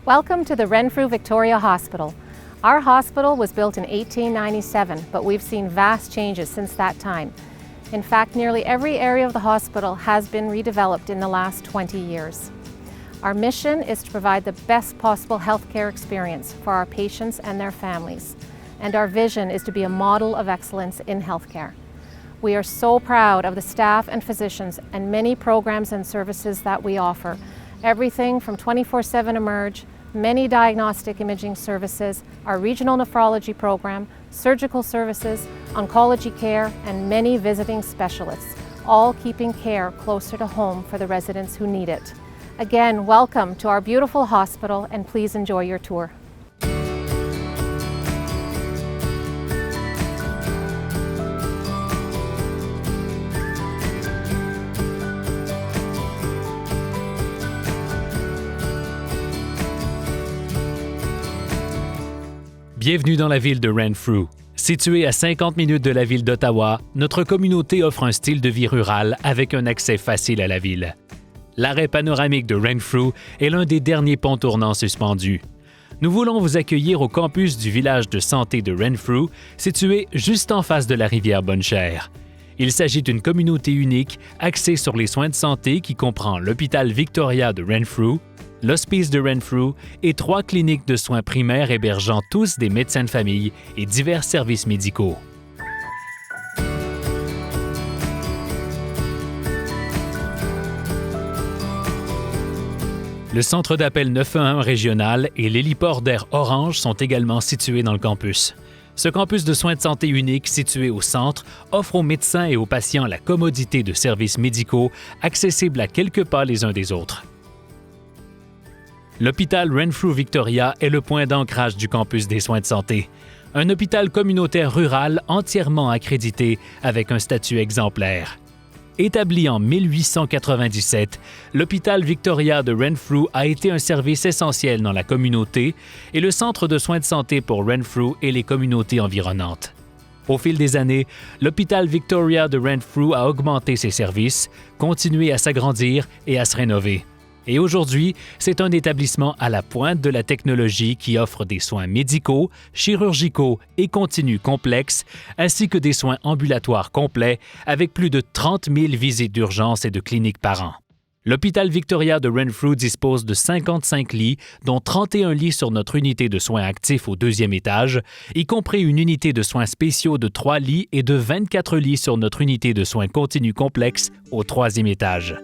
Welcome to the Renfrew Victoria Hospital. Our hospital was built in 1897, but we've seen vast changes since that time. In fact, nearly every area of the hospital has been redeveloped in the last 20 years. Our mission is to provide the best possible healthcare experience for our patients and their families, and our vision is to be a model of excellence in healthcare. We are so proud of the staff and physicians and many programs and services that we offer, everything from 24/7 Emerge, many diagnostic imaging services, our regional nephrology program, surgical services, oncology care, and many visiting specialists, all keeping care closer to home for the residents who need it. Again, welcome to our beautiful hospital, and please enjoy your tour. Bienvenue dans la ville de Renfrew. Située à 50 minutes de la ville d'Ottawa, notre communauté offre un style de vie rural avec un accès facile à la ville. L'arrêt panoramique de Renfrew est l'un des derniers ponts tournants suspendus. Nous voulons vous accueillir au campus du village de santé de Renfrew, situé juste en face de la rivière Bonne-Chère. Il s'agit d'une communauté unique axée sur les soins de santé qui comprend l'hôpital Victoria de Renfrew, l'hospice de Renfrew et 3 cliniques de soins primaires hébergeant tous des médecins de famille et divers services médicaux. Le centre d'appel 911 régional et l'héliport d'Air Orange sont également situés dans le campus. Ce campus de soins de santé unique situé au centre offre aux médecins et aux patients la commodité de services médicaux accessibles à quelques pas les uns des autres. L'hôpital Renfrew Victoria est le point d'ancrage du campus des soins de santé. Un hôpital communautaire rural entièrement accrédité avec un statut exemplaire. Établi en 1897, l'hôpital Victoria de Renfrew a été un service essentiel dans la communauté et le centre de soins de santé pour Renfrew et les communautés environnantes. Au fil des années, l'hôpital Victoria de Renfrew a augmenté ses services, continué à s'agrandir et à se rénover. Et aujourd'hui, c'est un établissement à la pointe de la technologie qui offre des soins médicaux, chirurgicaux et continus complexes, ainsi que des soins ambulatoires complets avec plus de 30 000 visites d'urgence et de cliniques par an. L'hôpital Victoria de Renfrew dispose de 55 lits, dont 31 lits sur notre unité de soins actifs au 2e étage, y compris une unité de soins spéciaux de 3 lits et de 24 lits sur notre unité de soins continus complexes au 3e étage.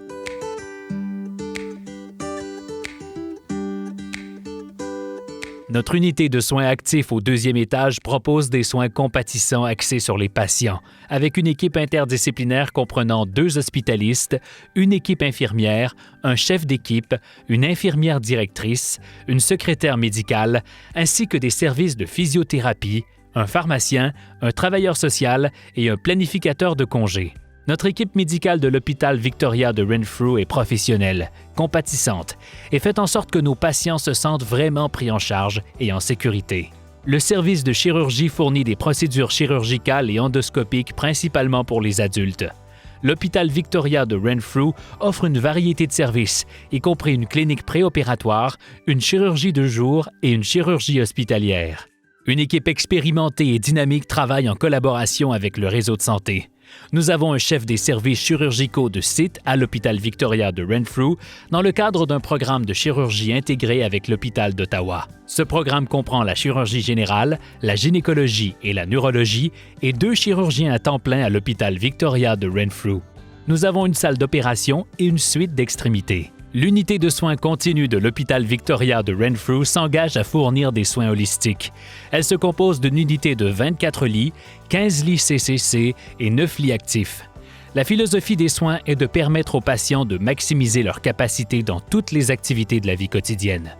Notre unité de soins actifs au 2e étage propose des soins compatissants axés sur les patients, avec une équipe interdisciplinaire comprenant 2 hospitalistes, une équipe infirmière, un chef d'équipe, une infirmière directrice, une secrétaire médicale, ainsi que des services de physiothérapie, un pharmacien, un travailleur social et un planificateur de congés. Notre équipe médicale de l'hôpital Victoria de Renfrew est professionnelle, compatissante et fait en sorte que nos patients se sentent vraiment pris en charge et en sécurité. Le service de chirurgie fournit des procédures chirurgicales et endoscopiques principalement pour les adultes. L'hôpital Victoria de Renfrew offre une variété de services, y compris une clinique préopératoire, une chirurgie de jour et une chirurgie hospitalière. Une équipe expérimentée et dynamique travaille en collaboration avec le réseau de santé. Nous avons un chef des services chirurgicaux de site à l'hôpital Victoria de Renfrew dans le cadre d'un programme de chirurgie intégré avec l'hôpital d'Ottawa. Ce programme comprend la chirurgie générale, la gynécologie et la neurologie et 2 chirurgiens à temps plein à l'hôpital Victoria de Renfrew. Nous avons une salle d'opération et une suite d'extrémités. L'unité de soins continus de l'hôpital Victoria de Renfrew s'engage à fournir des soins holistiques. Elle se compose d'une unité de 24 lits, 15 lits CCC et 9 lits actifs. La philosophie des soins est de permettre aux patients de maximiser leurs capacités dans toutes les activités de la vie quotidienne.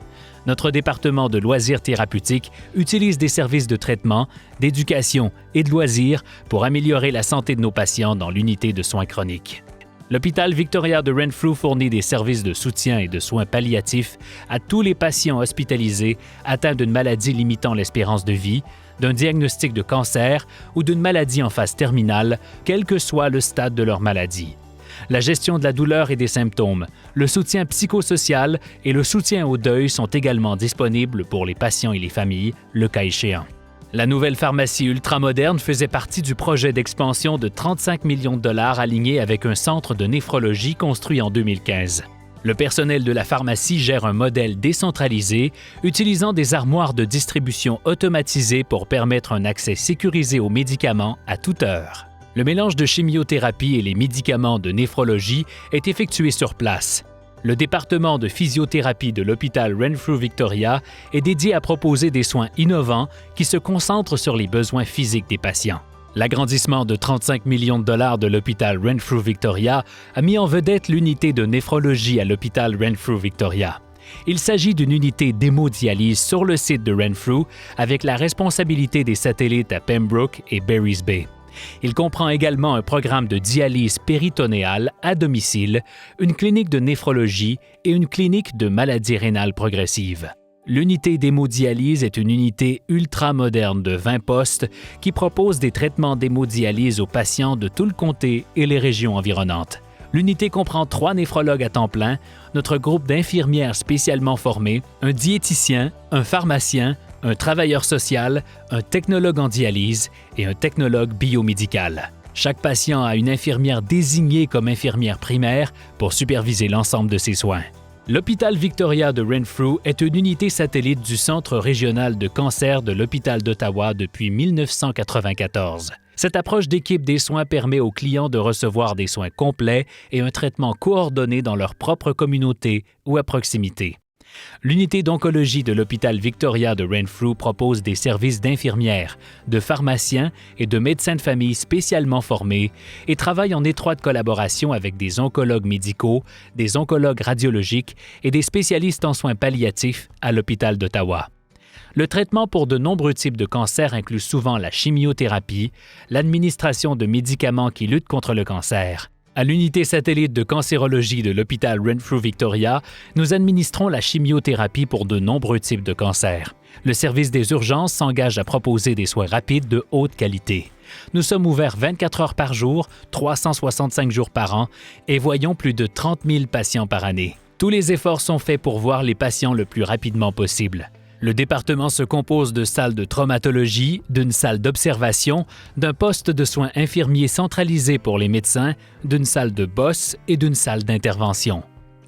Notre département de loisirs thérapeutiques utilise des services de traitement, d'éducation et de loisirs pour améliorer la santé de nos patients dans l'unité de soins chroniques. L'hôpital Victoria de Renfrew fournit des services de soutien et de soins palliatifs à tous les patients hospitalisés atteints d'une maladie limitant l'espérance de vie, d'un diagnostic de cancer ou d'une maladie en phase terminale, quel que soit le stade de leur maladie. La gestion de la douleur et des symptômes, le soutien psychosocial et le soutien au deuil sont également disponibles pour les patients et les familles, le cas échéant. La nouvelle pharmacie ultramoderne faisait partie du projet d'expansion de 35 millions de dollars aligné avec un centre de néphrologie construit en 2015. Le personnel de la pharmacie gère un modèle décentralisé, utilisant des armoires de distribution automatisées pour permettre un accès sécurisé aux médicaments à toute heure. Le mélange de chimiothérapie et les médicaments de néphrologie est effectué sur place. Le département de physiothérapie de l'hôpital Renfrew Victoria est dédié à proposer des soins innovants qui se concentrent sur les besoins physiques des patients. L'agrandissement de 35 millions de dollars de l'hôpital Renfrew Victoria a mis en vedette l'unité de néphrologie à l'hôpital Renfrew Victoria. Il s'agit d'une unité d'hémodialyse sur le site de Renfrew avec la responsabilité des satellites à Pembroke et Barry's Bay. Il comprend également un programme de dialyse péritonéale à domicile, une clinique de néphrologie et une clinique de maladies rénales progressives. L'unité d'hémodialyse est une unité ultramoderne de 20 postes qui propose des traitements d'hémodialyse aux patients de tout le comté et les régions environnantes. L'unité comprend 3 néphrologues à temps plein, notre groupe d'infirmières spécialement formées, un diététicien, un pharmacien, un travailleur social, un technologue en dialyse et un technologue biomédical. Chaque patient a une infirmière désignée comme infirmière primaire pour superviser l'ensemble de ses soins. L'hôpital Victoria de Renfrew est une unité satellite du Centre régional de cancer de l'hôpital d'Ottawa depuis 1994. Cette approche d'équipe des soins permet aux clients de recevoir des soins complets et un traitement coordonné dans leur propre communauté ou à proximité. L'unité d'oncologie de l'hôpital Victoria de Renfrew propose des services d'infirmières, de pharmaciens et de médecins de famille spécialement formés et travaille en étroite collaboration avec des oncologues médicaux, des oncologues radiologiques et des spécialistes en soins palliatifs à l'hôpital d'Ottawa. Le traitement pour de nombreux types de cancers inclut souvent la chimiothérapie, l'administration de médicaments qui luttent contre le cancer. À l'unité satellite de cancérologie de l'hôpital Renfrew Victoria, nous administrons la chimiothérapie pour de nombreux types de cancers. Le service des urgences s'engage à proposer des soins rapides de haute qualité. Nous sommes ouverts 24 heures par jour, 365 jours par an et voyons plus de 30 000 patients par année. Tous les efforts sont faits pour voir les patients le plus rapidement possible. Le département se compose de salles de traumatologie, d'une salle d'observation, d'un poste de soins infirmiers centralisé pour les médecins, d'une salle de bosse et d'une salle d'intervention.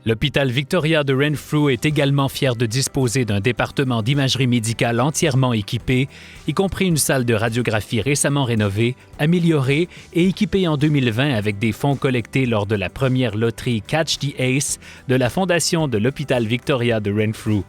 L'hôpital Victoria de Renfrew est également fier de disposer d'un département d'imagerie médicale entièrement équipé, y compris une salle de radiographie récemment rénovée, améliorée et équipée en 2020 avec des fonds collectés lors de la première loterie Catch the Ace de la Fondation de l'hôpital Victoria de Renfrew.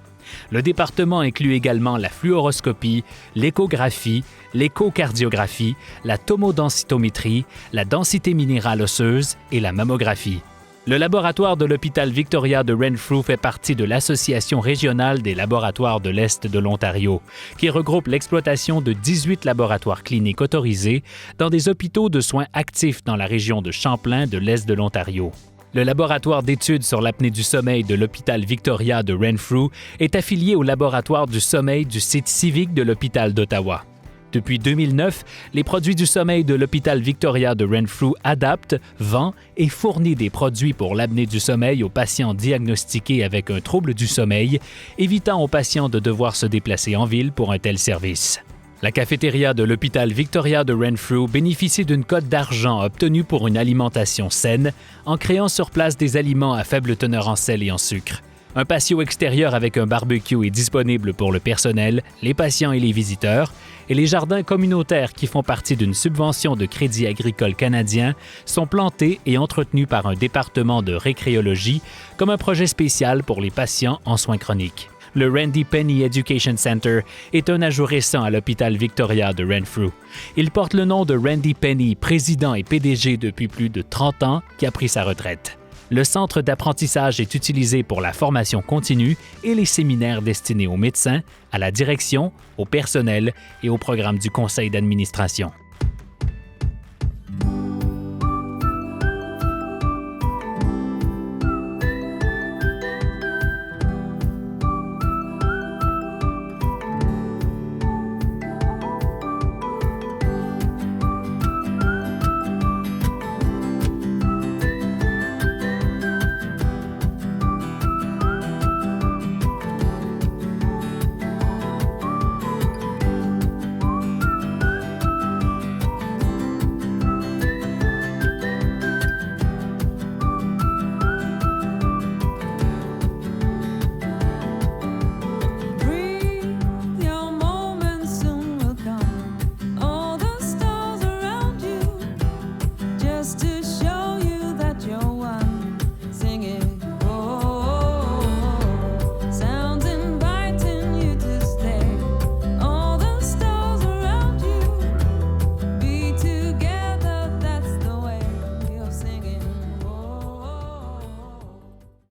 Le département inclut également la fluoroscopie, l'échographie, l'échocardiographie, la tomodensitométrie, la densité minérale osseuse et la mammographie. Le laboratoire de l'hôpital Victoria de Renfrew fait partie de l'Association régionale des laboratoires de l'Est de l'Ontario, qui regroupe l'exploitation de 18 laboratoires cliniques autorisés dans des hôpitaux de soins actifs dans la région de Champlain de l'Est de l'Ontario. Le laboratoire d'études sur l'apnée du sommeil de l'hôpital Victoria de Renfrew est affilié au laboratoire du sommeil du site civique de l'hôpital d'Ottawa. Depuis 2009, les produits du sommeil de l'hôpital Victoria de Renfrew adaptent, vend et fournit des produits pour l'apnée du sommeil aux patients diagnostiqués avec un trouble du sommeil, évitant aux patients de devoir se déplacer en ville pour un tel service. La cafétéria de l'hôpital Victoria de Renfrew bénéficie d'une cote d'argent obtenue pour une alimentation saine en créant sur place des aliments à faible teneur en sel et en sucre. Un patio extérieur avec un barbecue est disponible pour le personnel, les patients et les visiteurs, et les jardins communautaires qui font partie d'une subvention de Crédit agricole canadien sont plantés et entretenus par un département de récréologie comme un projet spécial pour les patients en soins chroniques. Le Randy Penny Education Center est un ajout récent à l'hôpital Victoria de Renfrew. Il porte le nom de Randy Penny, président et PDG depuis plus de 30 ans, qui a pris sa retraite. Le centre d'apprentissage est utilisé pour la formation continue et les séminaires destinés aux médecins, à la direction, au personnel et au programme du conseil d'administration.